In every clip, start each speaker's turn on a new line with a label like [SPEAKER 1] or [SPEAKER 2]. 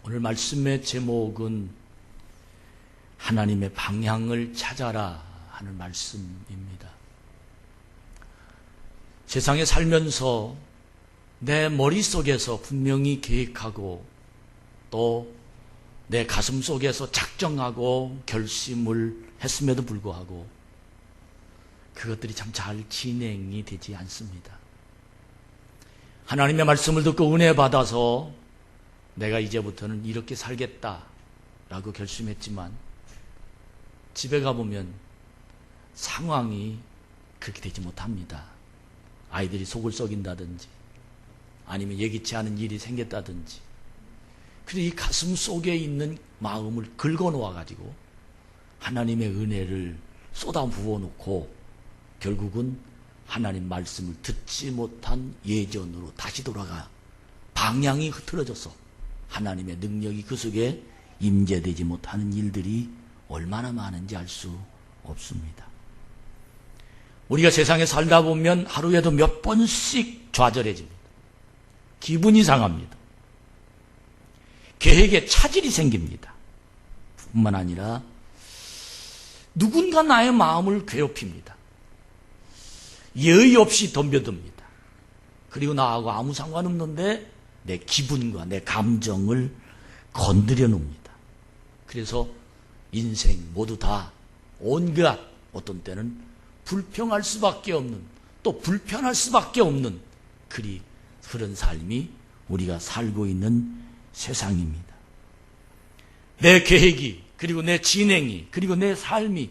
[SPEAKER 1] 오늘 말씀의 제목은 하나님의 방향을 찾아라 하는 말씀입니다. 세상에 살면서 내 머릿속에서 분명히 계획하고 또 내 가슴 속에서 작정하고 결심을 했음에도 불구하고 그것들이 참 잘 진행이 되지 않습니다. 하나님의 말씀을 듣고 은혜 받아서 내가 이제부터는 이렇게 살겠다라고 결심했지만 집에 가보면 상황이 그렇게 되지 못합니다. 아이들이 속을 썩인다든지 아니면 예기치 않은 일이 생겼다든지 그래서 이 가슴 속에 있는 마음을 긁어놓아가지고 하나님의 은혜를 쏟아 부어놓고 결국은 하나님 말씀을 듣지 못한 예전으로 다시 돌아가 방향이 흐트러져서 하나님의 능력이 그 속에 임재되지 못하는 일들이 얼마나 많은지 알 수 없습니다. 우리가 세상에 살다 보면 하루에도 몇 번씩 좌절해집니다. 기분이 상합니다. 계획에 차질이 생깁니다. 뿐만 아니라 누군가 나의 마음을 괴롭힙니다. 예의 없이 덤벼듭니다. 그리고 나하고 아무 상관없는데 내 기분과 내 감정을 건드려 놓습니다. 그래서 인생 모두 다 온갖 어떤 때는 불평할 수밖에 없는 또 불편할 수밖에 없는 그런 삶이 우리가 살고 있는 세상입니다. 내 계획이 그리고 내 진행이 그리고 내 삶이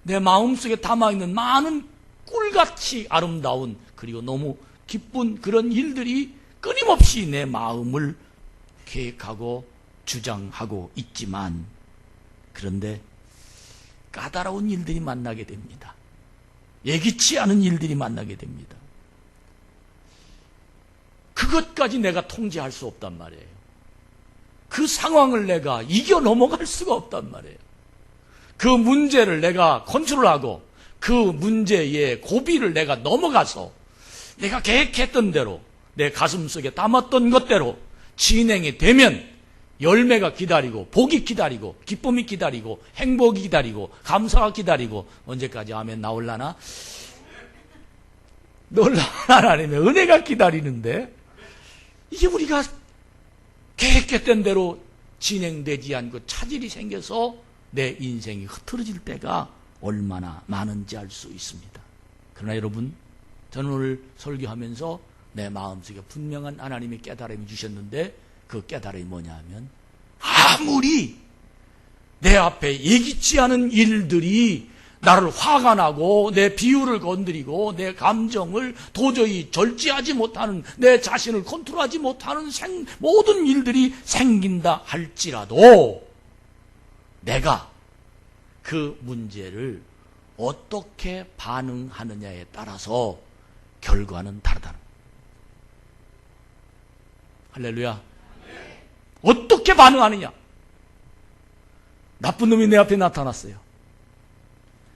[SPEAKER 1] 내 마음속에 담아있는 많은 꿀같이 아름다운 그리고 너무 기쁜 그런 일들이 끊임없이 내 마음을 계획하고 주장하고 있지만 그런데 까다로운 일들이 만나게 됩니다. 예기치 않은 일들이 만나게 됩니다. 그것까지 내가 통제할 수 없단 말이에요. 그 상황을 내가 이겨 넘어갈 수가 없단 말이에요. 그 문제를 내가 컨트롤하고 그 문제의 고비를 내가 넘어가서 내가 계획했던 대로 내 가슴속에 담았던 것대로 진행이 되면 열매가 기다리고 복이 기다리고 기쁨이 기다리고 행복이 기다리고 감사가 기다리고 언제까지 아멘 나올라나? 놀라운 하나님의 은혜가 기다리는데 이게 우리가 계획했던 대로 진행되지 않고 차질이 생겨서 내 인생이 흐트러질 때가 얼마나 많은지 알 수 있습니다. 그러나 여러분, 저는 오늘 설교하면서 내 마음속에 분명한 하나님의 깨달음이 주셨는데 그 깨달음이 뭐냐 하면 아무리 내 앞에 예기치 않은 일들이 나를 화가 나고 내 비율을 건드리고 내 감정을 도저히 절제하지 못하는 내 자신을 컨트롤하지 못하는 모든 일들이 생긴다 할지라도 내가 그 문제를 어떻게 반응하느냐에 따라서 결과는 다르다는 거예요. 할렐루야. 어떻게 반응하느냐. 나쁜 놈이 내 앞에 나타났어요.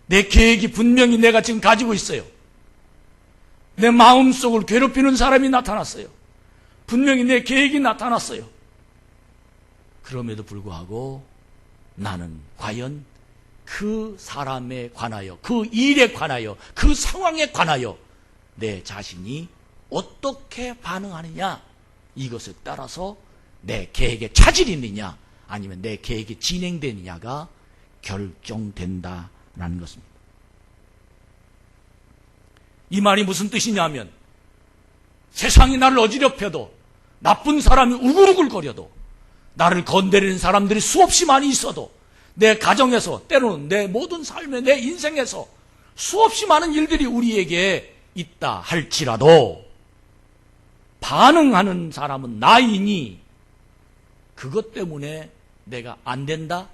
[SPEAKER 1] 내 계획이 분명히 내가 지금 가지고 있어요. 내 마음속을 괴롭히는 사람이 나타났어요. 분명히 내 계획이 나타났어요. 그럼에도 불구하고 나는 과연 그 사람에 관하여, 그 일에 관하여, 그 상황에 관하여 내 자신이 어떻게 반응하느냐, 이것에 따라서 내 계획에 차질이 있느냐 아니면 내 계획이 진행되느냐가 결정된다라는 것입니다. 이 말이 무슨 뜻이냐면 세상이 나를 어지럽혀도 나쁜 사람이 우글우글거려도 나를 건드리는 사람들이 수없이 많이 있어도 내 가정에서 때로는 내 모든 삶에 내 인생에서 수없이 많은 일들이 우리에게 있다 할지라도 반응하는 사람은 나이니 그것 때문에 내가 안 된다?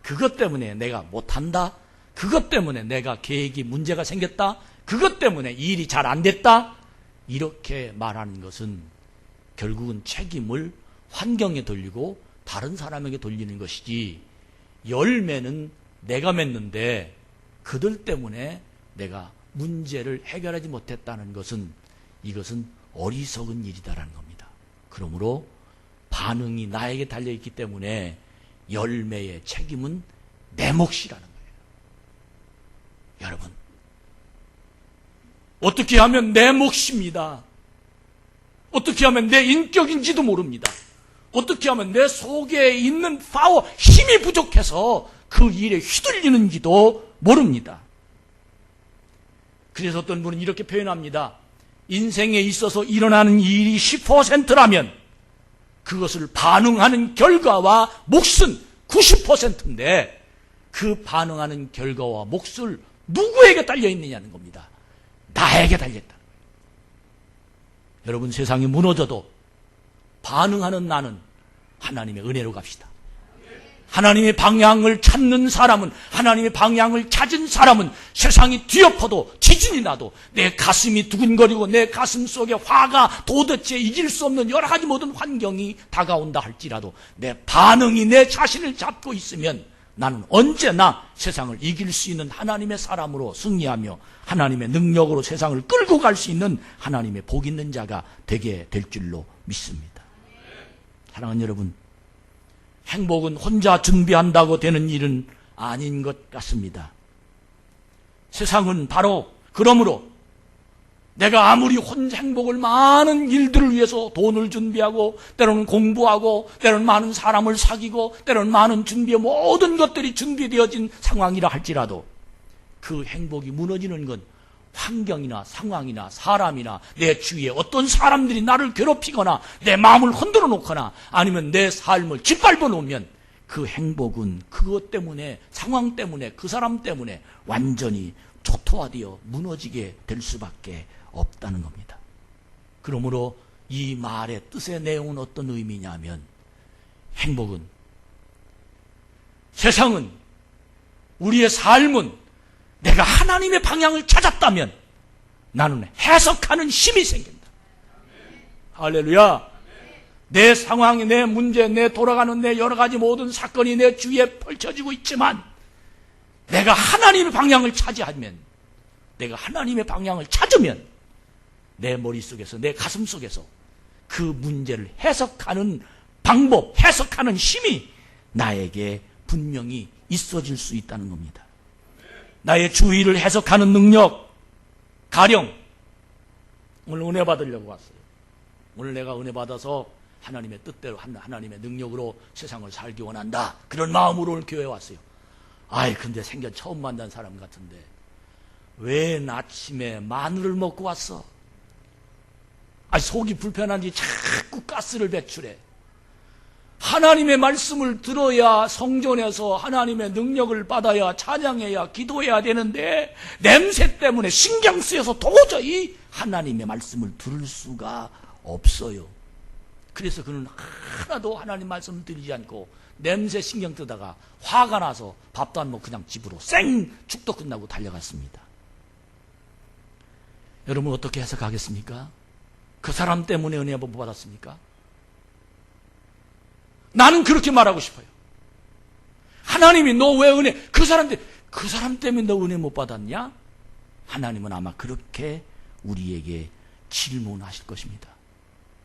[SPEAKER 1] 그것 때문에 내가 못한다? 그것 때문에 내가 계획이 문제가 생겼다? 그것 때문에 일이 잘 안 됐다? 이렇게 말하는 것은 결국은 책임을 환경에 돌리고 다른 사람에게 돌리는 것이지 열매는 내가 맺는데 그들 때문에 내가 문제를 해결하지 못했다는 것은 이것은 어리석은 일이다라는 겁니다. 그러므로 반응이 나에게 달려있기 때문에 열매의 책임은 내 몫이라는 거예요. 여러분, 어떻게 하면 내 몫입니다. 어떻게 하면 내 인격인지도 모릅니다. 어떻게 하면 내 속에 있는 파워, 힘이 부족해서 그 일에 휘둘리는지도 모릅니다. 그래서 어떤 분은 이렇게 표현합니다. 인생에 있어서 일어나는 일이 10%라면 그것을 반응하는 결과와 몫은 90%인데 그 반응하는 결과와 몫을 누구에게 달려있느냐는 겁니다. 나에게 달렸다. 여러분, 세상이 무너져도 반응하는 나는 하나님의 은혜로 갑시다. 하나님의 방향을 찾는 사람은, 하나님의 방향을 찾은 사람은 세상이 뒤엎어도 지진이 나도 내 가슴이 두근거리고 내 가슴 속에 화가 도대체 이길 수 없는 여러 가지 모든 환경이 다가온다 할지라도 내 반응이 내 자신을 잡고 있으면 나는 언제나 세상을 이길 수 있는 하나님의 사람으로 승리하며 하나님의 능력으로 세상을 끌고 갈 수 있는 하나님의 복 있는 자가 되게 될 줄로 믿습니다. 사랑하는 여러분, 행복은 혼자 준비한다고 되는 일은 아닌 것 같습니다. 세상은 바로 그러므로 내가 아무리 혼자 행복을 많은 일들을 위해서 돈을 준비하고 때로는 공부하고 때로는 많은 사람을 사귀고 때로는 많은 모든 것들이 준비되어진 상황이라 할지라도 그 행복이 무너지는 건 환경이나 상황이나 사람이나 내 주위에 어떤 사람들이 나를 괴롭히거나 내 마음을 흔들어 놓거나 아니면 내 삶을 짓밟아 놓으면 그 행복은 그것 때문에, 상황 때문에, 그 사람 때문에 완전히 초토화되어 무너지게 될 수밖에 없다는 겁니다. 그러므로 이 말의 뜻의 내용은 어떤 의미냐면 행복은, 세상은, 우리의 삶은 내가 하나님의 방향을 찾았다면 나는 해석하는 힘이 생긴다. 할렐루야. 내 상황이, 내 문제, 내 돌아가는 내 여러 가지 모든 사건이 내 주위에 펼쳐지고 있지만 내가 하나님의 방향을 차지하면, 내가 하나님의 방향을 찾으면 내 머릿속에서, 내 가슴 속에서 그 문제를 해석하는 방법, 해석하는 힘이 나에게 분명히 있어질 수 있다는 겁니다. 나의 주위를 해석하는 능력, 가령 오늘 은혜 받으려고 왔어요. 오늘 내가 은혜 받아서 하나님의 뜻대로, 하나님의 능력으로 세상을 살기 원한다, 그런 마음으로 오늘 교회에 왔어요. 근데 생전 처음 만난 사람 같은데 왜 아침에 마늘을 먹고 왔어? 속이 불편한지 자꾸 가스를 배출해. 하나님의 말씀을 들어야 성전에서 하나님의 능력을 받아야 찬양해야 기도해야 되는데 냄새 때문에 신경 쓰여서 도저히 하나님의 말씀을 들을 수가 없어요. 그래서 그는 하나도 하나님 말씀을 들리지 않고 냄새 신경 뜨다가 화가 나서 밥도 안 먹고 그냥 집으로 축도 끝나고 달려갔습니다. 여러분, 어떻게 해석하겠습니까? 그 사람 때문에 은혜 못 받았습니까? 나는 그렇게 말하고 싶어요. 하나님이 너 왜 은혜, 그 사람 때문에 너 은혜 못 받았냐? 하나님은 아마 그렇게 우리에게 질문하실 것입니다.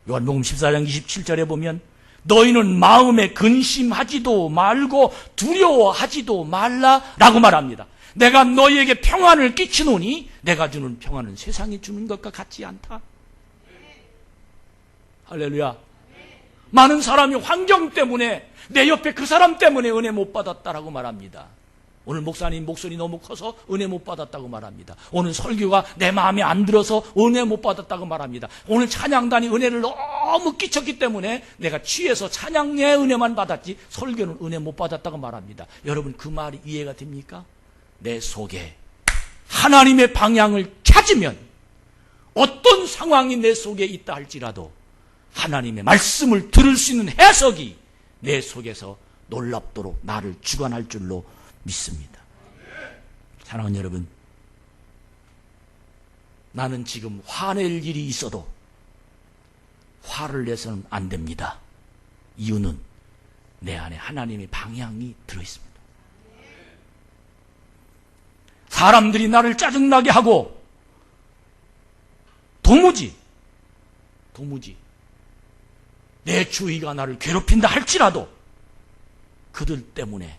[SPEAKER 1] 요한복음 14장 27절에 보면 너희는 마음에 근심하지도 말고 두려워하지도 말라라고 말합니다. 내가 너희에게 평안을 끼치노니 내가 주는 평안은 세상이 주는 것과 같지 않다. 할렐루야. 많은 사람이 환경 때문에, 내 옆에 그 사람 때문에 은혜 못 받았다라고 말합니다. 오늘 목사님 목소리 너무 커서 은혜 못 받았다고 말합니다. 오늘 설교가 내 마음에 안 들어서 은혜 못 받았다고 말합니다. 오늘 찬양단이 은혜를 너무 끼쳤기 때문에 내가 취해서 찬양의 은혜만 받았지 설교는 은혜 못 받았다고 말합니다. 여러분, 그 말이 이해가 됩니까? 내 속에 하나님의 방향을 찾으면 어떤 상황이 내 속에 있다 할지라도 하나님의 말씀을 들을 수 있는 해석이 내 속에서 놀랍도록 나를 주관할 줄로 믿습니다. 사랑하는 여러분, 나는 지금 화낼 일이 있어도 화를 내서는 안 됩니다. 이유는 내 안에 하나님의 방향이 들어있습니다. 사람들이 나를 짜증나게 하고 도무지 내 주위가 나를 괴롭힌다 할지라도 그들 때문에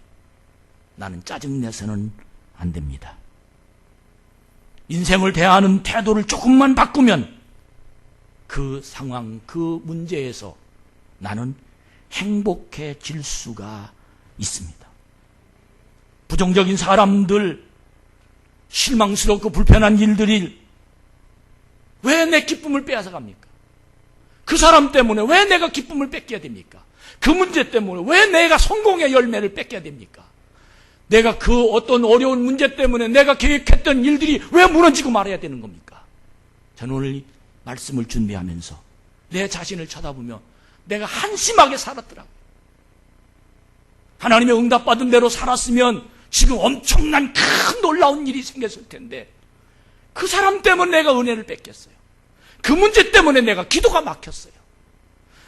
[SPEAKER 1] 나는 짜증내서는 안 됩니다. 인생을 대하는 태도를 조금만 바꾸면 그 상황, 그 문제에서 나는 행복해질 수가 있습니다. 부정적인 사람들, 실망스럽고 불편한 일들이 왜 내 기쁨을 빼앗아갑니까? 그 사람 때문에 왜 내가 기쁨을 뺏겨야 됩니까? 그 문제 때문에 왜 내가 성공의 열매를 뺏겨야 됩니까? 내가 그 어떤 어려운 문제 때문에 내가 계획했던 일들이 왜 무너지고 말아야 되는 겁니까? 저는 오늘 이 말씀을 준비하면서 내 자신을 쳐다보며 내가 한심하게 살았더라고요. 하나님의 응답받은 대로 살았으면 지금 엄청난 큰 놀라운 일이 생겼을 텐데 그 사람 때문에 내가 은혜를 뺏겼어요. 그 문제 때문에 내가 기도가 막혔어요.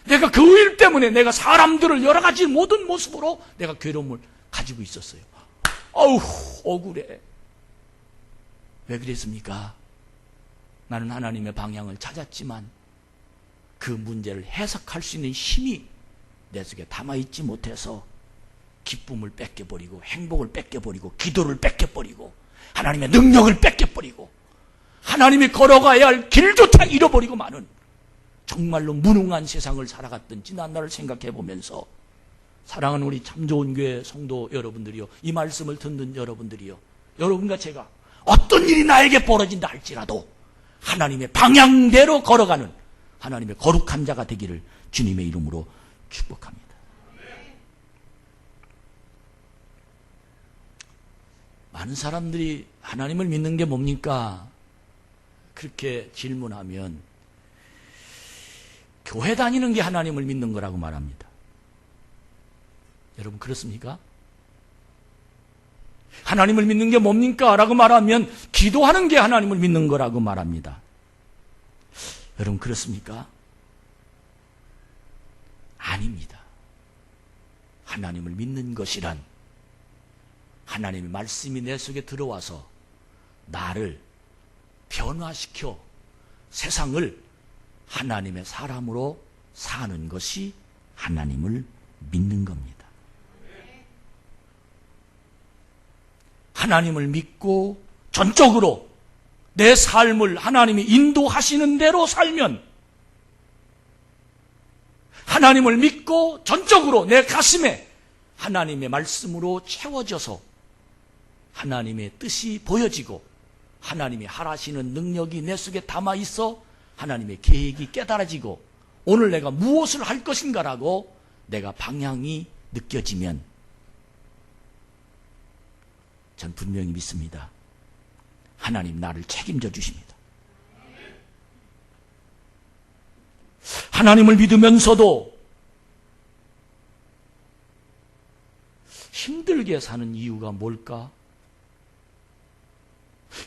[SPEAKER 1] 내가 그 일 때문에 내가 사람들을 여러 가지 모든 모습으로 내가 괴로움을 가지고 있었어요. 어우, 억울해. 왜 그랬습니까? 나는 하나님의 방향을 찾았지만 그 문제를 해석할 수 있는 힘이 내 속에 담아있지 못해서 기쁨을 뺏겨버리고 행복을 뺏겨버리고 기도를 뺏겨버리고 하나님의 능력을 뺏겨버리고 하나님이 걸어가야 할 길조차 잃어버리고 마는 정말로 무능한 세상을 살아갔던 지난날을 생각해보면서 사랑하는 우리 참 좋은 교회 성도 여러분들이요, 이 말씀을 듣는 여러분들이요, 여러분과 제가 어떤 일이 나에게 벌어진다 할지라도 하나님의 방향대로 걸어가는 하나님의 거룩한 자가 되기를 주님의 이름으로 축복합니다. 많은 사람들이 하나님을 믿는 게 뭡니까? 그렇게 질문하면 교회 다니는 게 하나님을 믿는 거라고 말합니다. 여러분 그렇습니까? 하나님을 믿는 게 뭡니까? 라고 말하면 기도하는 게 하나님을 믿는 거라고 말합니다. 여러분 그렇습니까? 아닙니다. 하나님을 믿는 것이란 하나님의 말씀이 내 속에 들어와서 나를 변화시켜 세상을 하나님의 사람으로 사는 것이 하나님을 믿는 겁니다. 하나님을 믿고 전적으로 내 삶을 하나님이 인도하시는 대로 살면, 하나님을 믿고 전적으로 내 가슴에 하나님의 말씀으로 채워져서 하나님의 뜻이 보여지고 하나님이 하라시는 능력이 내 속에 담아있어 하나님의 계획이 깨달아지고 오늘 내가 무엇을 할 것인가라고 내가 방향이 느껴지면 전 분명히 믿습니다. 하나님 나를 책임져 주십니다. 하나님을 믿으면서도 힘들게 사는 이유가 뭘까?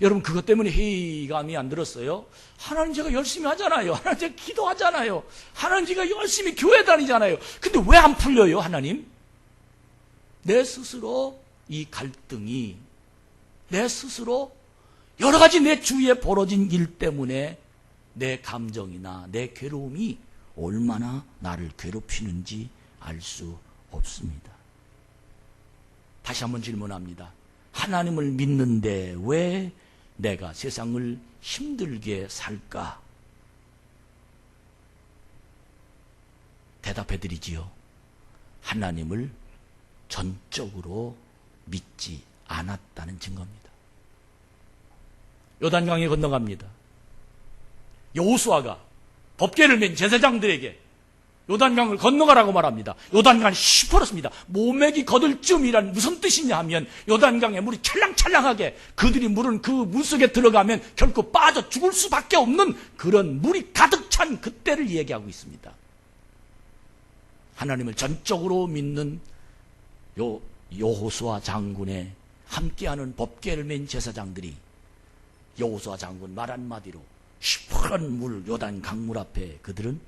[SPEAKER 1] 여러분 그것 때문에 회의감이 안 들었어요? 하나님 제가 열심히 하잖아요. 하나님 제가 기도하잖아요. 하나님 제가 열심히 교회 다니잖아요. 근데 왜 안 풀려요, 하나님? 내 스스로 이 갈등이, 내 스스로 여러 가지 내 주위에 벌어진 일 때문에 내 감정이나 내 괴로움이 얼마나 나를 괴롭히는지 알 수 없습니다. 다시 한번 질문합니다. 하나님을 믿는데 왜 내가 세상을 힘들게 살까? 대답해 드리지요. 하나님을 전적으로 믿지 않았다는 증거입니다. 요단강에 건너갑니다. 여호수아가 법궤를 맨 제사장들에게 요단강을 건너가라고 말합니다. 요단강이 시퍼렇습니다. 모맥이 거들 쯤이란 무슨 뜻이냐 하면 요단강에 물이 찰랑찰랑하게 그들이 물은 그 물속에 들어가면 결코 빠져 죽을 수밖에 없는 그런 물이 가득 찬 그때를 얘기하고 있습니다. 하나님을 전적으로 믿는 여호수아 장군의 함께하는 법궤를 맨 제사장들이 여호수아 장군 말 한마디로 시퍼런 물 요단 강물 앞에 그들은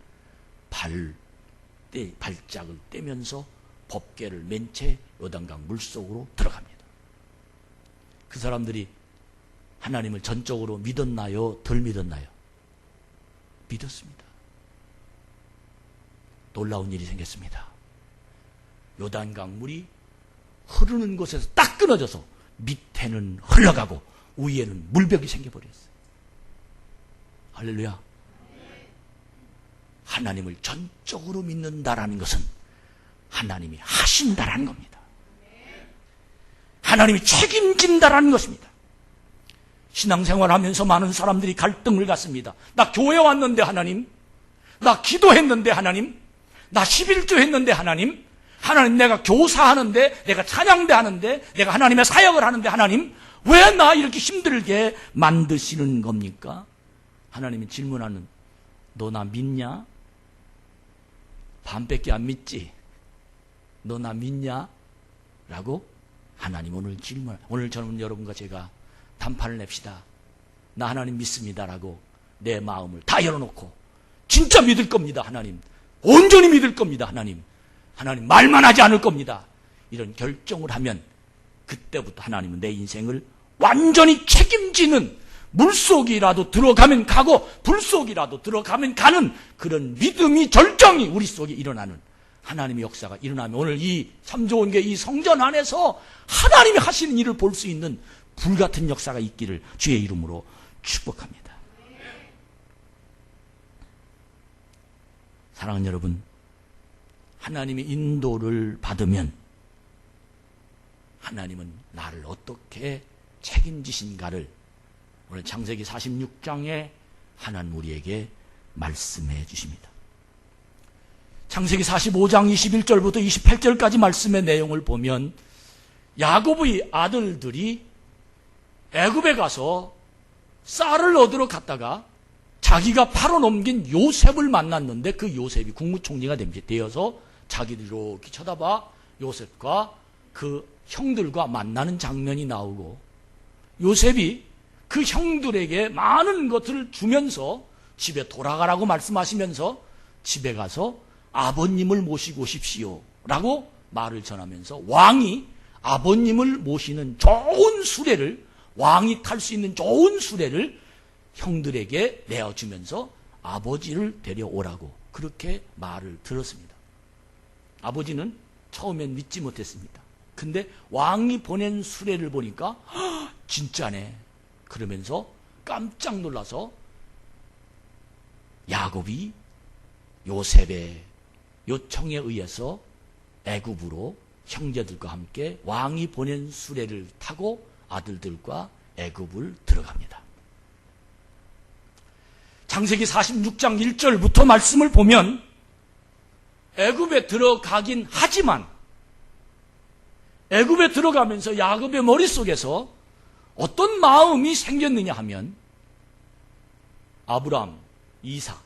[SPEAKER 1] 발짝을 떼면서 법궤를 맨 채 요단강 물속으로 들어갑니다. 그 사람들이 하나님을 전적으로 믿었나요? 덜 믿었나요? 믿었습니다. 놀라운 일이 생겼습니다. 요단강 물이 흐르는 곳에서 딱 끊어져서 밑에는 흘러가고 위에는 물벽이 생겨버렸어요. 할렐루야. 하나님을 전적으로 믿는다라는 것은 하나님이 하신다라는 겁니다. 하나님이 책임진다라는 것입니다. 신앙생활하면서 많은 사람들이 갈등을 갖습니다. 나 교회 왔는데 하나님, 나 기도했는데 하나님, 나 11조 했는데 하나님, 하나님 내가 교사하는데, 내가 찬양대 하는데, 내가 하나님의 사역을 하는데 하나님, 왜 나 이렇게 힘들게 만드시는 겁니까? 하나님이 질문하는, 너 나 믿냐? 반밖에 안 믿지? 너 나 믿냐? 라고 하나님 오늘 저는 여러분과 제가 단판을 냅시다. 나 하나님 믿습니다라고 내 마음을 다 열어놓고 진짜 믿을 겁니다. 하나님 온전히 믿을 겁니다. 하나님 말만 하지 않을 겁니다. 이런 결정을 하면 그때부터 하나님은 내 인생을 완전히 책임지는, 물속이라도 들어가면 가고 불속이라도 들어가면 가는 그런 믿음이, 절정이 우리 속에 일어나는 하나님의 역사가 일어나면 오늘 이 참좋은교회 이 성전 안에서 하나님이 하시는 일을 볼 수 있는 불같은 역사가 있기를 주의 이름으로 축복합니다. 사랑하는 여러분, 하나님의 인도를 받으면 하나님은 나를 어떻게 책임지신가를 오늘 창세기 46장에 하나님 우리에게 말씀해 주십니다. 창세기 45장 21절부터 28절까지 말씀의 내용을 보면 야곱의 아들들이 애굽에 가서 쌀을 얻으러 갔다가 자기가 팔아넘긴 요셉을 만났는데 그 요셉이 국무총리가 되어서 자기들이 이렇게 쳐다봐 요셉과 그 형들과 만나는 장면이 나오고, 요셉이 그 형들에게 많은 것들을 주면서 집에 돌아가라고 말씀하시면서 집에 가서 아버님을 모시고 오십시오 라고 말을 전하면서 왕이 아버님을 모시는 좋은 수레를, 왕이 탈 수 있는 좋은 수레를 형들에게 내어주면서 아버지를 데려오라고 그렇게 말을 들었습니다. 아버지는 처음엔 믿지 못했습니다. 근데 왕이 보낸 수레를 보니까 진짜네 그러면서 깜짝 놀라서 야곱이 요셉의 요청에 의해서 애굽으로 형제들과 함께 왕이 보낸 수레를 타고 아들들과 애굽을 들어갑니다. 창세기 46장 1절부터 말씀을 보면 애굽에 들어가긴 하지만 애굽에 들어가면서 야곱의 머릿속에서 어떤 마음이 생겼느냐 하면 아브람, 이삭,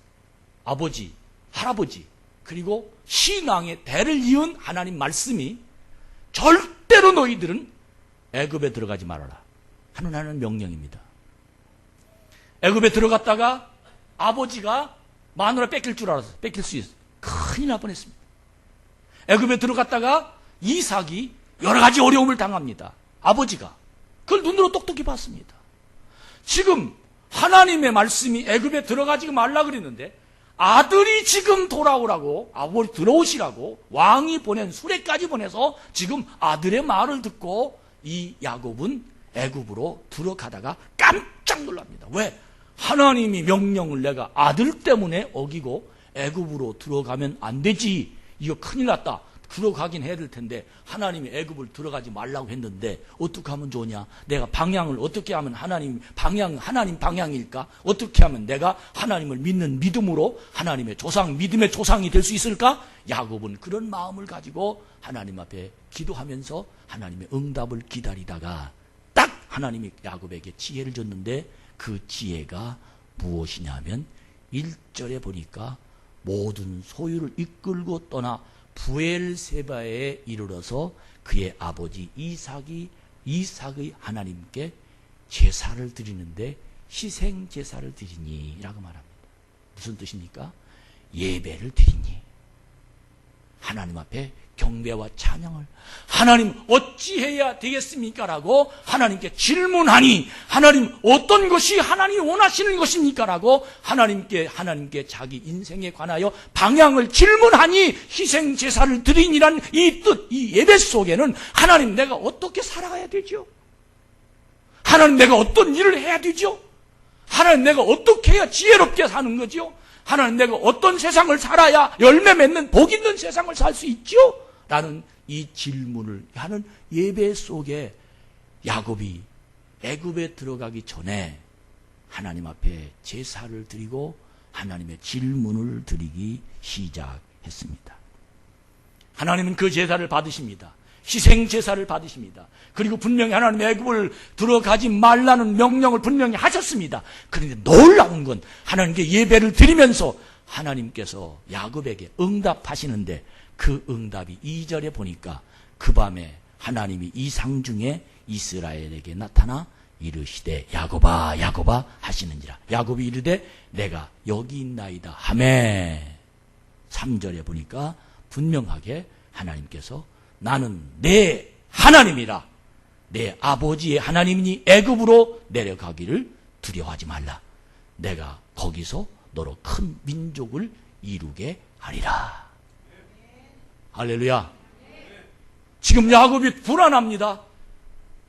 [SPEAKER 1] 아버지, 할아버지 그리고 신앙의 대를 이은 하나님 말씀이 절대로 너희들은 애굽에 들어가지 말아라 하는 하나님 명령입니다. 애굽에 들어갔다가 아버지가 마누라 뺏길 줄 알아서 뺏길 수 있어요. 큰일 날 뻔했습니다. 애굽에 들어갔다가 이삭이 여러 가지 어려움을 당합니다. 아버지가 그걸 눈으로 똑똑히 봤습니다. 지금 하나님의 말씀이 애굽에 들어가지 말라 그랬는데 아들이 지금 돌아오라고, 아버지 들어오시라고 왕이 보낸 수레까지 보내서 지금 아들의 말을 듣고 이 야곱은 애굽으로 들어가다가 깜짝 놀랍니다. 왜? 하나님이 명령을 내가 아들 때문에 어기고 애굽으로 들어가면 안 되지. 이거 큰일 났다. 들어가긴 해야 될 텐데 하나님이 애굽을 들어가지 말라고 했는데 어떻게 하면 좋으냐? 내가 방향을 어떻게 하면 하나님 방향일까? 어떻게 하면 내가 하나님을 믿는 믿음으로 하나님의 조상, 믿음의 조상이 될 수 있을까? 야곱은 그런 마음을 가지고 하나님 앞에 기도하면서 하나님의 응답을 기다리다가 딱 하나님이 야곱에게 지혜를 줬는데 그 지혜가 무엇이냐면 1절에 보니까 모든 소유를 이끌고 떠나 부엘세바에 이르러서 그의 아버지 이삭의 하나님께 제사를 드리는데 희생 제사를 드리니 라고 말합니다. 무슨 뜻입니까? 예배를 드리니 하나님 앞에 경배와 찬양을 하나님 어찌해야 되겠습니까? 라고 하나님께 질문하니 하나님 어떤 것이 하나님이 원하시는 것입니까? 라고 하나님께 자기 인생에 관하여 방향을 질문하니 희생 제사를 드리니란 이 뜻, 이 예배 속에는 하나님 내가 어떻게 살아가야 되죠? 하나님 내가 어떤 일을 해야 되죠? 하나님 내가 어떻게 해야 지혜롭게 사는 거죠? 하나님 내가 어떤 세상을 살아야 열매 맺는 복 있는 세상을 살 수 있죠? 라는 이 질문을 하는 예배 속에 야곱이 애굽에 들어가기 전에 하나님 앞에 제사를 드리고 하나님의 질문을 드리기 시작했습니다. 하나님은 그 제사를 받으십니다. 희생 제사를 받으십니다. 그리고 분명히 하나님 애굽을 들어가지 말라는 명령을 분명히 하셨습니다. 그런데 놀라운 건 하나님께 예배를 드리면서 하나님께서 야곱에게 응답하시는데 그 응답이 2절에 보니까 그 밤에 하나님이 이상 중에 이스라엘에게 나타나 이르시되 야곱아 야곱아 하시는지라. 야곱이 이르되 내가 여기 있나이다 하매 3절에 보니까 분명하게 하나님께서 나는 내 하나님이라 내 아버지의 하나님이니 애굽으로 내려가기를 두려워하지 말라. 내가 거기서 너로 큰 민족을 이루게 하리라. 할렐루야. 지금 야곱이 불안합니다.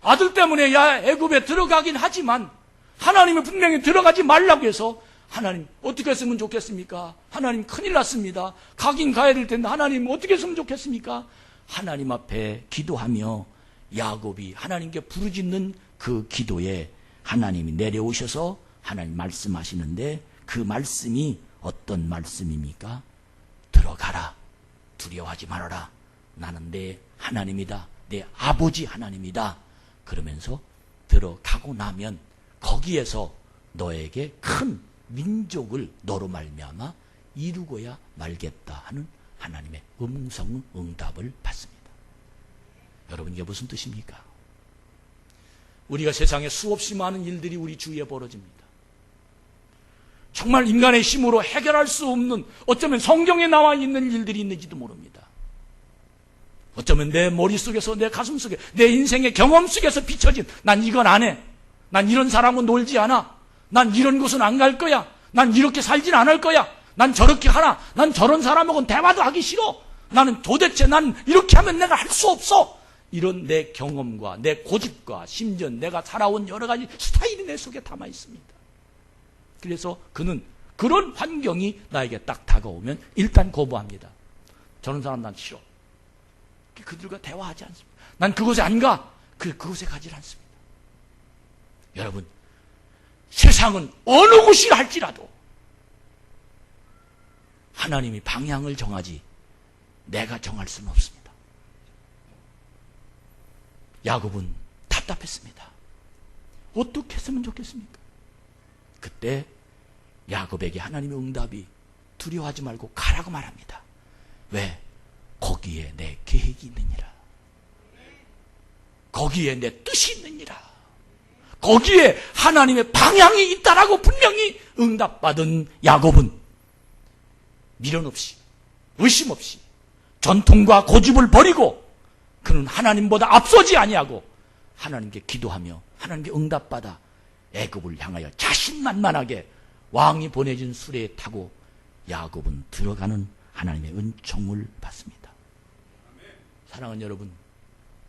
[SPEAKER 1] 아들 때문에 애굽에 들어가긴 하지만 하나님이 분명히 들어가지 말라고 해서 하나님 어떻게 했으면 좋겠습니까? 하나님 큰일 났습니다. 가긴 가야 될 텐데 하나님 어떻게 했으면 좋겠습니까? 하나님 앞에 기도하며 야곱이 하나님께 부르짖는 그 기도에 하나님이 내려오셔서 하나님 말씀하시는데 그 말씀이 어떤 말씀입니까? 들어가라. 두려워하지 말아라. 나는 내 하나님이다. 내 아버지 하나님이다. 그러면서 들어가고 나면 거기에서 너에게 큰 민족을 너로 말미암아 이루고야 말겠다 하는 하나님의 음성 응답을 받습니다. 여러분 이게 무슨 뜻입니까? 우리가 세상에 수없이 많은 일들이 우리 주위에 벌어집니다. 정말 인간의 힘으로 해결할 수 없는 어쩌면 성경에 나와 있는 일들이 있는지도 모릅니다. 어쩌면 내 머릿속에서 내 가슴 속에 내 인생의 경험 속에서 비춰진 난 이건 안 해. 난 이런 사람은 놀지 않아. 난 이런 곳은 안 갈 거야. 난 이렇게 살진 않을 거야. 난 저렇게 하나. 난 저런 사람하고는 대화도 하기 싫어. 나는 도대체 난 이렇게 하면 내가 할 수 없어. 이런 내 경험과 내 고집과 심지어 내가 살아온 여러 가지 스타일이 내 속에 담아 있습니다. 그래서 그는 그런 환경이 나에게 딱 다가오면 일단 거부합니다. 저런 사람 난 싫어. 그들과 대화하지 않습니다. 난 그곳에 안 가. 그곳에 가지 않습니다. 여러분, 세상은 어느 곳이라 할지라도 하나님이 방향을 정하지 내가 정할 수는 없습니다. 야곱은 답답했습니다. 어떻게 했으면 좋겠습니까? 그때 야곱에게 하나님의 응답이 두려워하지 말고 가라고 말합니다. 왜? 거기에 내 계획이 있느니라. 거기에 내 뜻이 있느니라. 거기에 하나님의 방향이 있다라고 분명히 응답받은 야곱은 미련 없이 의심 없이 전통과 고집을 버리고 그는 하나님보다 앞서지 아니하고 하나님께 기도하며 하나님께 응답받아 애굽을 향하여 자신만만하게 왕이 보내준 수레에 타고 야곱은 들어가는 하나님의 은총을 받습니다. 사랑하는 여러분,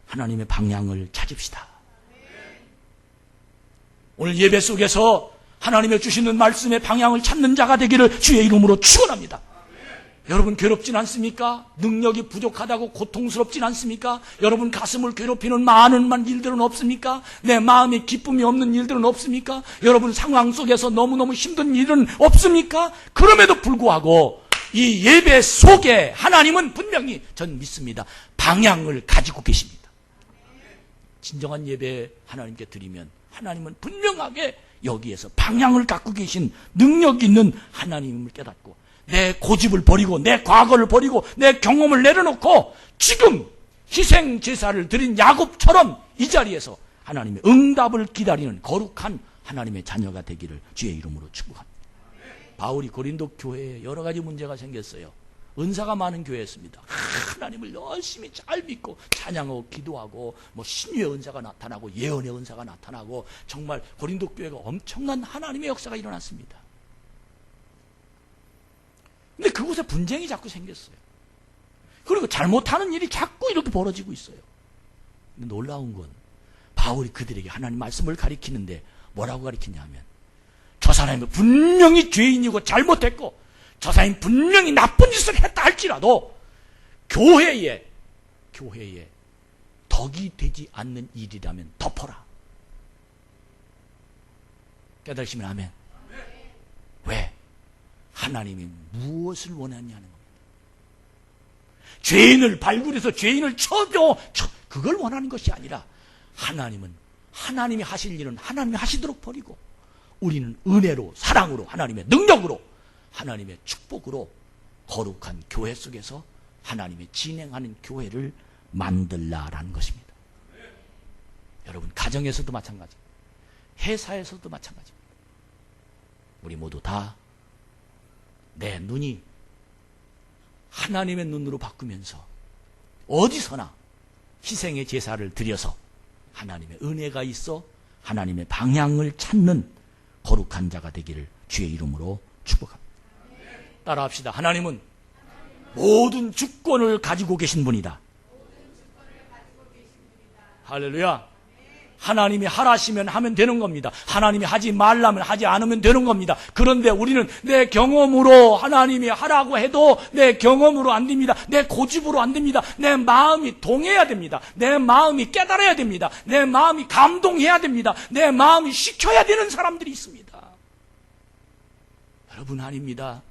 [SPEAKER 1] 하나님의 방향을 찾읍시다. 오늘 예배 속에서 하나님의 주시는 말씀의 방향을 찾는 자가 되기를 주의 이름으로 축원합니다. 여러분 괴롭진 않습니까? 능력이 부족하다고 고통스럽진 않습니까? 여러분 가슴을 괴롭히는 많은 일들은 없습니까? 내 마음에 기쁨이 없는 일들은 없습니까? 여러분 상황 속에서 너무너무 힘든 일은 없습니까? 그럼에도 불구하고 이 예배 속에 하나님은 분명히 전 믿습니다. 방향을 가지고 계십니다. 진정한 예배 하나님께 드리면 하나님은 분명하게 여기에서 방향을 갖고 계신 능력 있는 하나님을 깨닫고 내 고집을 버리고 내 과거를 버리고 내 경험을 내려놓고 지금 희생 제사를 드린 야곱처럼 이 자리에서 하나님의 응답을 기다리는 거룩한 하나님의 자녀가 되기를 주의 이름으로 축복합니다. 바울이 고린도 교회에 여러 가지 문제가 생겼어요. 은사가 많은 교회였습니다. 하나님을 열심히 잘 믿고 찬양하고 기도하고 뭐 신유의 은사가 나타나고 예언의 은사가 나타나고 정말 고린도 교회가 엄청난 하나님의 역사가 일어났습니다. 근데 그곳에 분쟁이 자꾸 생겼어요. 그리고 잘못하는 일이 자꾸 이렇게 벌어지고 있어요. 근데 놀라운 건 바울이 그들에게 하나님 말씀을 가리키는데 뭐라고 가리키냐면 저 사람이 분명히 죄인이고 잘못했고 저 사람이 분명히 나쁜 짓을 했다 할지라도 교회에 덕이 되지 않는 일이라면 덮어라. 깨달으시면 아멘. 왜? 하나님이 무엇을 원하냐는 겁니다. 죄인을 발굴해서 죄인을 쳐줘 그걸 원하는 것이 아니라 하나님은 하나님이 하실 일은 하나님이 하시도록 버리고 우리는 은혜로 사랑으로 하나님의 능력으로 하나님의 축복으로 거룩한 교회 속에서 하나님의 진행하는 교회를 만들라라는 것입니다. 여러분 가정에서도 마찬가지, 회사에서도 마찬가지입니다. 우리 모두 다 내 눈이 하나님의 눈으로 바꾸면서 어디서나 희생의 제사를 드려서 하나님의 은혜가 있어 하나님의 방향을 찾는 거룩한 자가 되기를 주의 이름으로 축복합니다. 따라합시다. 하나님은 모든 주권을 가지고 계신 분이다. 할렐루야. 하나님이 하라시면 하면 되는 겁니다. 하나님이 하지 말라면 하지 않으면 되는 겁니다. 그런데 우리는 내 경험으로 하나님이 하라고 해도 내 경험으로 안 됩니다. 내 고집으로 안 됩니다. 내 마음이 동해야 됩니다. 내 마음이 깨달아야 됩니다. 내 마음이 감동해야 됩니다. 내 마음이 시켜야 되는 사람들이 있습니다. 여러분 아닙니다.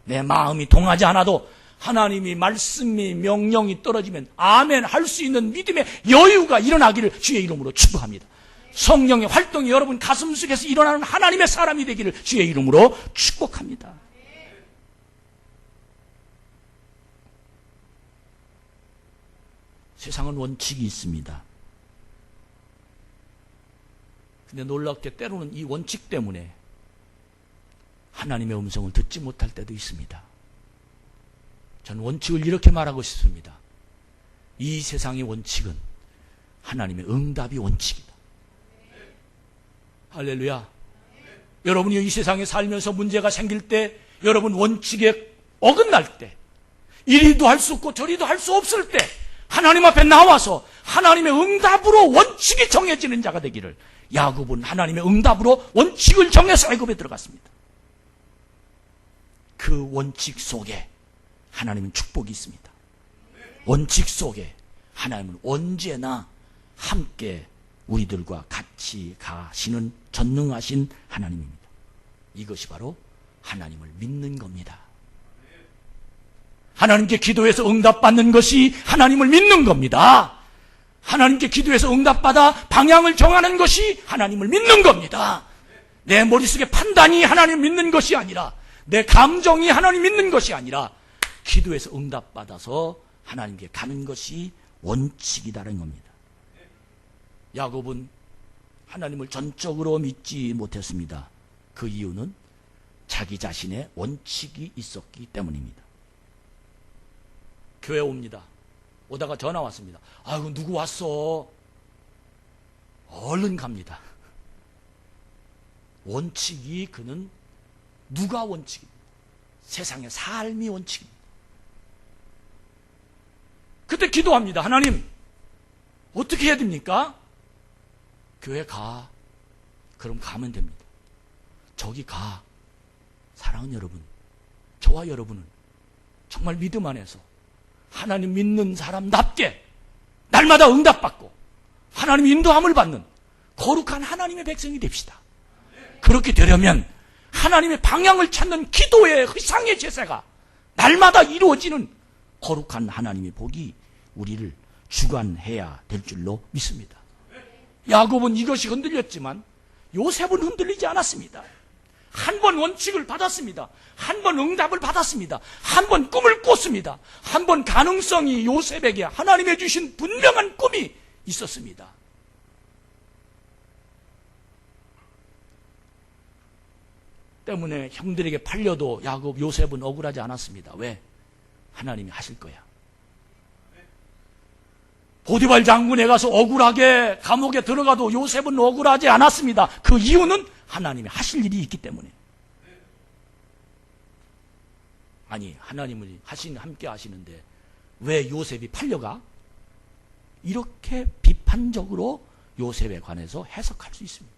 [SPEAKER 1] 내 마음이 동하지 않아도 하나님이 말씀이 명령이 떨어지면 아멘 할 수 있는 믿음의 여유가 일어나기를 주의 이름으로 축복합니다. 성령의 활동이 여러분 가슴 속에서 일어나는 하나님의 사람이 되기를 주의 이름으로 축복합니다. 세상은 원칙이 있습니다. 근데 놀랍게 때로는 이 원칙 때문에 하나님의 음성을 듣지 못할 때도 있습니다. 저는 원칙을 이렇게 말하고 싶습니다. 이 세상의 원칙은 하나님의 응답이 원칙이다. 할렐루야. 여러분이 이 세상에 살면서 문제가 생길 때, 여러분 원칙에 어긋날 때, 이리도 할 수 없고 저리도 할 수 없을 때 하나님 앞에 나와서 하나님의 응답으로 원칙이 정해지는 자가 되기를, 야곱은 하나님의 응답으로 원칙을 정해서 애굽에 들어갔습니다. 그 원칙 속에 하나님은 축복이 있습니다. 원칙 속에 하나님은 언제나 함께 우리들과 같이 가시는 전능하신 하나님입니다. 이것이 바로 하나님을 믿는 겁니다. 하나님께 기도해서 응답받는 것이 하나님을 믿는 겁니다. 하나님께 기도해서 응답받아 방향을 정하는 것이 하나님을 믿는 겁니다. 내 머릿속의 판단이 하나님을 믿는 것이 아니라, 내 감정이 하나님 믿는 것이 아니라 기도해서 응답받아서 하나님께 가는 것이 원칙이다라는 겁니다. 야곱은 하나님을 전적으로 믿지 못했습니다. 그 이유는 자기 자신의 원칙이 있었기 때문입니다. 교회 옵니다. 오다가 전화 왔습니다. 아이고 누구 왔어? 얼른 갑니다. 원칙이, 그는 누가 원칙입니다. 세상의 삶이 원칙입니다. 그때 기도합니다. 하나님, 어떻게 해야 됩니까? 교회 가. 그럼 가면 됩니다. 저기 가. 사랑하는 여러분, 저와 여러분은 정말 믿음 안에서 하나님 믿는 사람답게 날마다 응답받고 하나님의 인도함을 받는 거룩한 하나님의 백성이 됩시다. 그렇게 되려면 하나님의 방향을 찾는 기도의 희상의 제사가 날마다 이루어지는 거룩한 하나님의 복이 우리를 주관해야 될 줄로 믿습니다. 야곱은 이것이 흔들렸지만 요셉은 흔들리지 않았습니다. 한 번 원칙을 받았습니다. 한 번 응답을 받았습니다. 한 번 꿈을 꿨습니다. 한 번 가능성이 요셉에게 하나님의 주신 분명한 꿈이 있었습니다. 때문에 형들에게 팔려도 요셉은 억울하지 않았습니다. 왜? 하나님이 하실 거야. 보디발 장군에 가서 억울하게 감옥에 들어가도 요셉은 억울하지 않았습니다. 그 이유는 하나님이 하실 일이 있기 때문에. 아니, 하나님은 함께 하시는데 왜 요셉이 팔려가? 이렇게 비판적으로 요셉에 관해서 해석할 수 있습니다.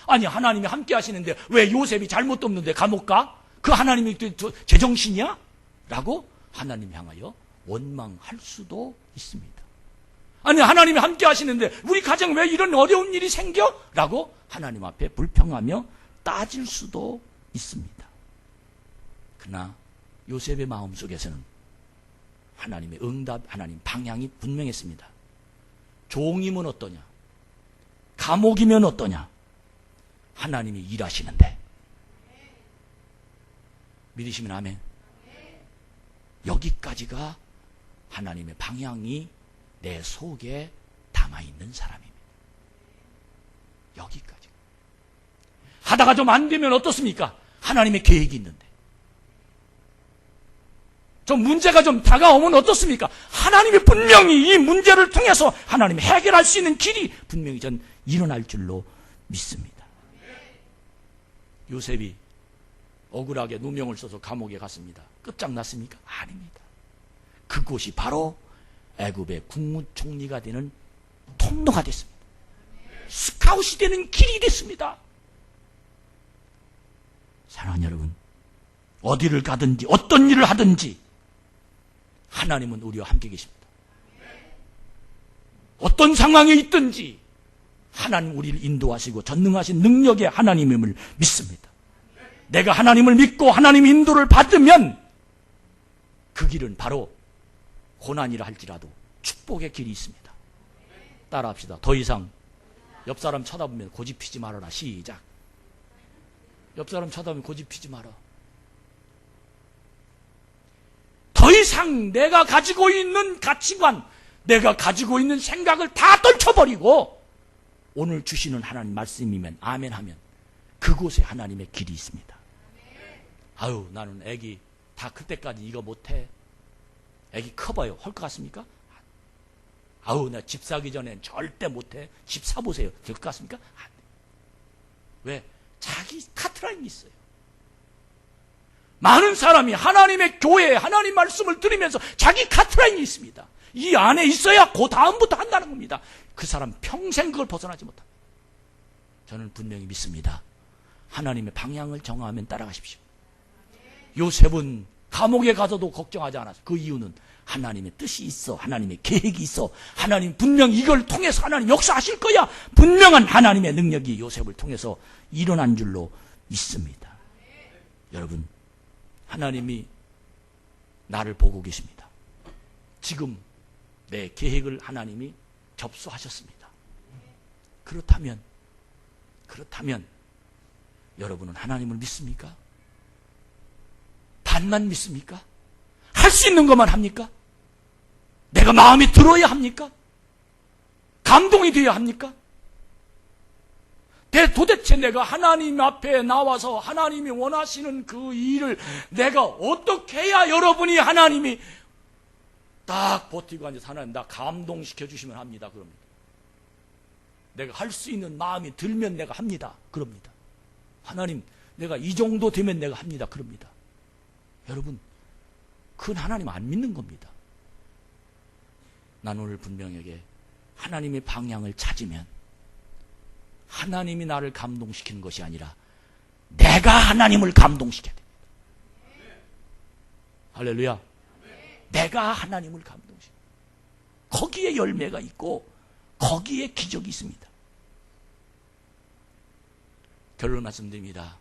[SPEAKER 1] 아니, 하나님이 함께 하시는데 왜 요셉이 잘못도 없는데 감옥 가? 그 하나님이 제정신이야? 라고 하나님 향하여 원망할 수도 있습니다. 아니, 하나님이 함께 하시는데 우리 가정 왜 이런 어려운 일이 생겨? 라고 하나님 앞에 불평하며 따질 수도 있습니다. 그러나 요셉의 마음속에서는 하나님의 응답, 하나님 방향이 분명했습니다. 종이면 어떠냐? 감옥이면 어떠냐? 하나님이 일하시는데. 믿으시면 아멘. 여기까지가 하나님의 방향이 내 속에 담아있는 사람입니다. 여기까지. 하다가 좀 안 되면 어떻습니까? 하나님의 계획이 있는데. 좀 문제가 좀 다가오면 어떻습니까? 하나님이 분명히 이 문제를 통해서 하나님이 해결할 수 있는 길이 분명히 전 일어날 줄로 믿습니다. 요셉이 억울하게 누명을 써서 감옥에 갔습니다. 끝장났습니까? 아닙니다. 그곳이 바로 애굽의 국무총리가 되는 통로가 됐습니다. 스카웃이 되는 길이 됐습니다. 사랑하는 여러분, 어디를 가든지 어떤 일을 하든지 하나님은 우리와 함께 계십니다. 어떤 상황에 있든지 하나님 우리를 인도하시고 전능하신 능력의 하나님임을 믿습니다. 내가 하나님을 믿고 하나님의 인도를 받으면 그 길은 바로 고난이라 할지라도 축복의 길이 있습니다. 따라합시다. 더 이상 옆 사람 쳐다보면 고집 피지 말아라. 시작. 옆 사람 쳐다보면 고집 피지 마라. 더 이상 내가 가지고 있는 가치관, 내가 가지고 있는 생각을 다 떨쳐버리고 오늘 주시는 하나님 말씀이면 아멘 하면 그곳에 하나님의 길이 있습니다. 아유, 나는 애기 다 클 때까지 이거 못해. 애기 커봐요. 할 것 같습니까? 아우, 나 집 사기 전엔 절대 못해. 집 사보세요. 될 것 같습니까? 안 돼. 왜? 자기 카트라인이 있어요. 많은 사람이 하나님의 교회에 하나님 말씀을 들으면서 자기 카트라인이 있습니다. 이 안에 있어야 그 다음부터 한다는 겁니다. 그 사람 평생 그걸 벗어나지 못합니다. 저는 분명히 믿습니다. 하나님의 방향을 정하면 따라가십시오. 요셉은 감옥에 가서도 걱정하지 않았어요. 그 이유는 하나님의 뜻이 있어. 하나님의 계획이 있어. 하나님 분명히 이걸 통해서 하나님 역사하실 거야. 분명한 하나님의 능력이 요셉을 통해서 일어난 줄로 믿습니다. 여러분, 하나님이 나를 보고 계십니다. 지금 내 계획을 하나님이 접수하셨습니다. 그렇다면 여러분은 하나님을 믿습니까? 반만 믿습니까? 할 수 있는 것만 합니까? 내가 마음에 들어야 합니까? 감동이 되어야 합니까? 도대체 내가 하나님 앞에 나와서 하나님이 원하시는 그 일을 내가 어떻게 해야 여러분이 하나님이 딱 버티고 앉아서 하나님 나 감동시켜 주시면 합니다. 그럽니다. 내가 할 수 있는 마음이 들면 내가 합니다. 그럽니다. 하나님 내가 이 정도 되면 내가 합니다. 그럽니다. 여러분, 그건 하나님 안 믿는 겁니다. 난 오늘 분명하게 하나님의 방향을 찾으면 하나님이 나를 감동시키는 것이 아니라 내가 하나님을 감동시켜야 됩니다. 할렐루야. 내가 하나님을 감동시켜. 거기에 열매가 있고 거기에 기적이 있습니다. 결론 말씀드립니다.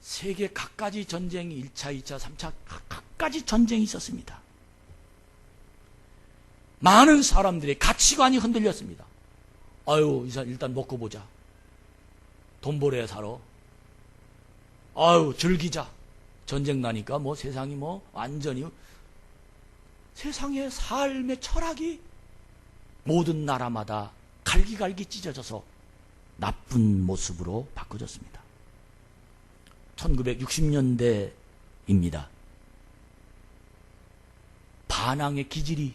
[SPEAKER 1] 세계 각가지 전쟁이 1차, 2차, 3차 각가지 전쟁이 있었습니다. 많은 사람들의 가치관이 흔들렸습니다. 아유, 일단 먹고 보자. 돈 벌어야 살아. 아유, 즐기자. 전쟁 나니까 세상이 완전히 세상의 삶의 철학이 모든 나라마다 갈기갈기 찢어져서 나쁜 모습으로 바꿔졌습니다. 1960년대 입니다. 반항의 기질이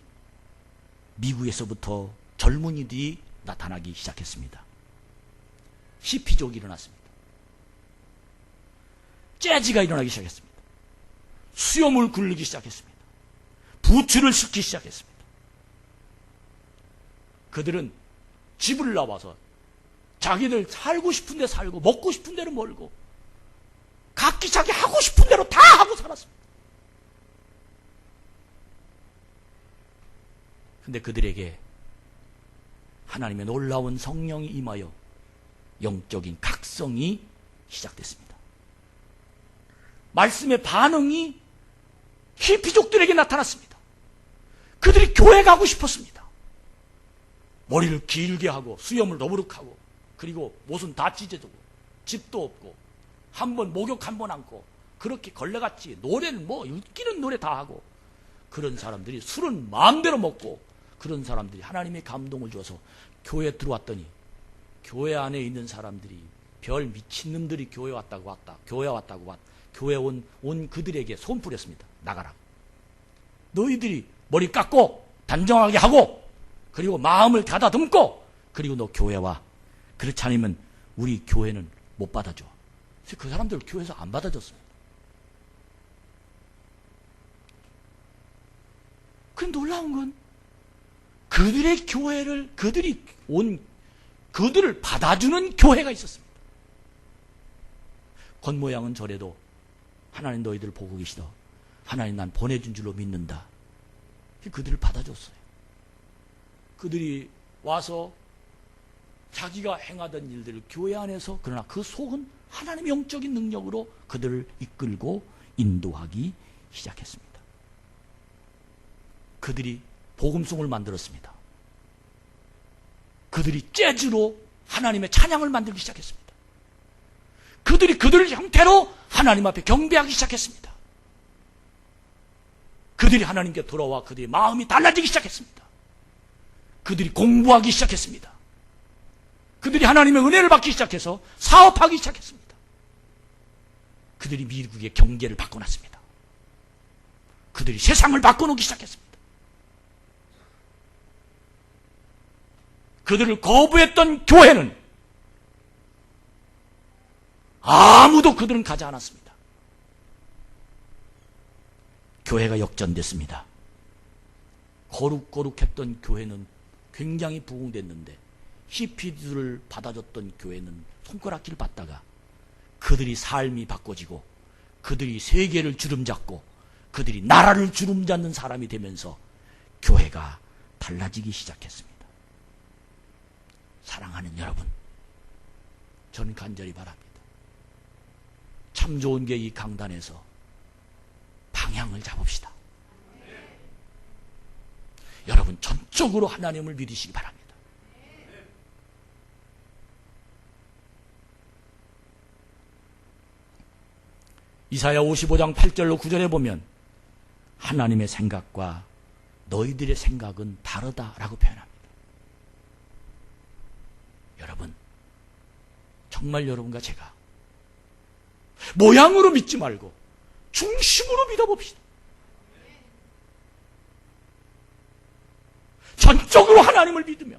[SPEAKER 1] 미국에서부터 젊은이들이 나타나기 시작했습니다. 히피족이 일어났습니다. 재즈가 일어나기 시작했습니다. 수염을 굴리기 시작했습니다. 부츠를 싣기 시작했습니다. 그들은 집을 나와서 자기들 살고 싶은 데 살고 먹고 싶은 데로 멀고 각기 자기 하고 싶은 대로 다 하고 살았습니다. 근데 그들에게 하나님의 놀라운 성령이 임하여 영적인 각성이 시작됐습니다. 말씀의 반응이 히피족들에게 나타났습니다. 그들이 교회 가고 싶었습니다. 머리를 길게 하고 수염을 너부룩하고 그리고 옷은 다 찢어지고 집도 없고 한 번 목욕 한 번 안고 그렇게 걸레같이 노래는 뭐 웃기는 노래 다 하고 그런 사람들이 술은 마음대로 먹고 그런 사람들이 하나님의 감동을 줘서 교회에 들어왔더니 교회 안에 있는 사람들이 별 미친놈들이 교회 왔다고 교회 온 그들에게 손뿌렸습니다. 나가라고. 너희들이 머리 깎고 단정하게 하고 그리고 마음을 가다듬고 그리고 너 교회 와. 그렇지 않으면 우리 교회는 못 받아줘. 그 사람들 교회에서 안 받아줬습니다. 그 놀라운 건 그들의 교회를 그들을 받아주는 교회가 있었습니다. 겉모양은 저래도 하나님 너희들 보고 계시다. 하나님 난 보내준 줄로 믿는다. 그들을 받아줬어요. 그들이 와서 자기가 행하던 일들을 교회 안에서 그러나 그 속은 하나님의 영적인 능력으로 그들을 이끌고 인도하기 시작했습니다. 그들이 복음송을 만들었습니다. 그들이 재즈로 하나님의 찬양을 만들기 시작했습니다. 그들이 그들 형태로 하나님 앞에 경배하기 시작했습니다. 그들이 하나님께 돌아와 그들의 마음이 달라지기 시작했습니다. 그들이 공부하기 시작했습니다. 그들이 하나님의 은혜를 받기 시작해서 사업하기 시작했습니다. 그들이 미국의 경제를 바꿔놨습니다. 그들이 세상을 바꿔놓기 시작했습니다. 그들을 거부했던 교회는 아무도 그들은 가지 않았습니다. 교회가 역전됐습니다. 거룩거룩했던 교회는 굉장히 부흥됐는데 히피들을 받아줬던 교회는 손가락질 받다가 그들이 삶이 바꿔지고 그들이 세계를 주름잡고 그들이 나라를 주름잡는 사람이 되면서 교회가 달라지기 시작했습니다. 사랑하는 여러분, 저는 간절히 바랍니다. 참 좋은 게 이 강단에서 방향을 잡읍시다. 여러분 전적으로 하나님을 믿으시기 바랍니다. 이사야 55장 8절로 9절에 보면 하나님의 생각과 너희들의 생각은 다르다라고 표현합니다. 여러분, 정말 여러분과 제가 모양으로 믿지 말고 중심으로 믿어봅시다. 전적으로 하나님을 믿으며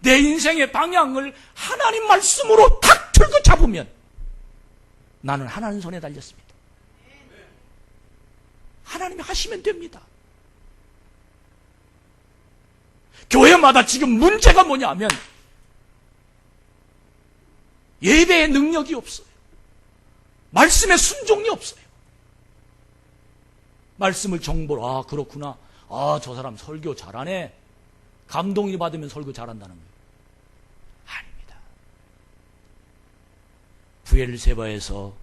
[SPEAKER 1] 내 인생의 방향을 하나님 말씀으로 탁 틀고 잡으면 나는 하나님 손에 달렸습니다. 하나님이 하시면 됩니다. 교회마다 지금 문제가 뭐냐면 예배의 능력이 없어요. 말씀의 순종이 없어요. 말씀을 정보로 그렇구나. 저 사람 설교 잘하네. 감동이 받으면 설교 잘한다는 거예요. 아닙니다. 부엘세바에서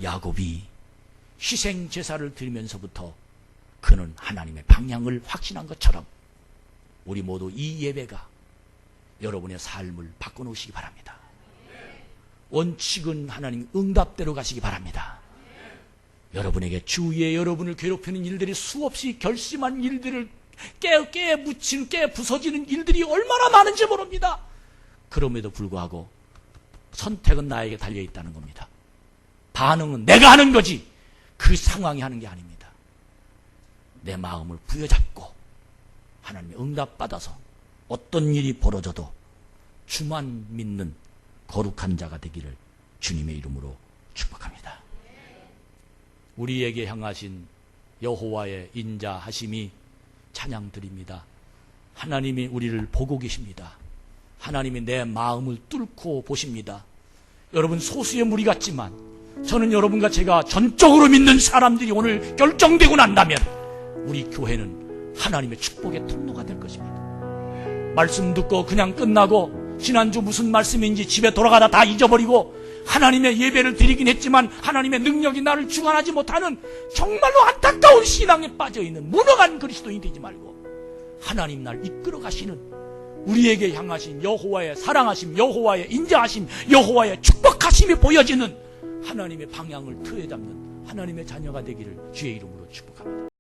[SPEAKER 1] 야곱이 희생 제사를 드리면서부터 그는 하나님의 방향을 확신한 것처럼 우리 모두 이 예배가 여러분의 삶을 바꿔놓으시기 바랍니다. 원칙은 하나님 응답대로 가시기 바랍니다. 여러분에게 주위에 여러분을 괴롭히는 일들이 수없이 결심한 일들을 깨 부서지는 일들이 얼마나 많은지 모릅니다. 그럼에도 불구하고 선택은 나에게 달려있다는 겁니다. 반응은 내가 하는 거지 그 상황이 하는 게 아닙니다. 내 마음을 부여잡고 하나님의 응답받아서 어떤 일이 벌어져도 주만 믿는 거룩한 자가 되기를 주님의 이름으로 축복합니다. 우리에게 향하신 여호와의 인자하심이 찬양드립니다. 하나님이 우리를 보고 계십니다. 하나님이 내 마음을 뚫고 보십니다. 여러분, 소수의 무리 같지만 저는 여러분과 제가 전적으로 믿는 사람들이 오늘 결정되고 난다면 우리 교회는 하나님의 축복의 통로가 될 것입니다. 말씀 듣고 그냥 끝나고 지난주 무슨 말씀인지 집에 돌아가다 다 잊어버리고 하나님의 예배를 드리긴 했지만 하나님의 능력이 나를 주관하지 못하는 정말로 안타까운 신앙에 빠져있는 무능한 그리스도인이 되지 말고 하나님 날 이끌어 가시는 우리에게 향하신 여호와의 사랑하심, 여호와의 인자하심, 여호와의 축복하심이 보여지는 하나님의 방향을 틀에 잡는 하나님의 자녀가 되기를 주의 이름으로 축복합니다.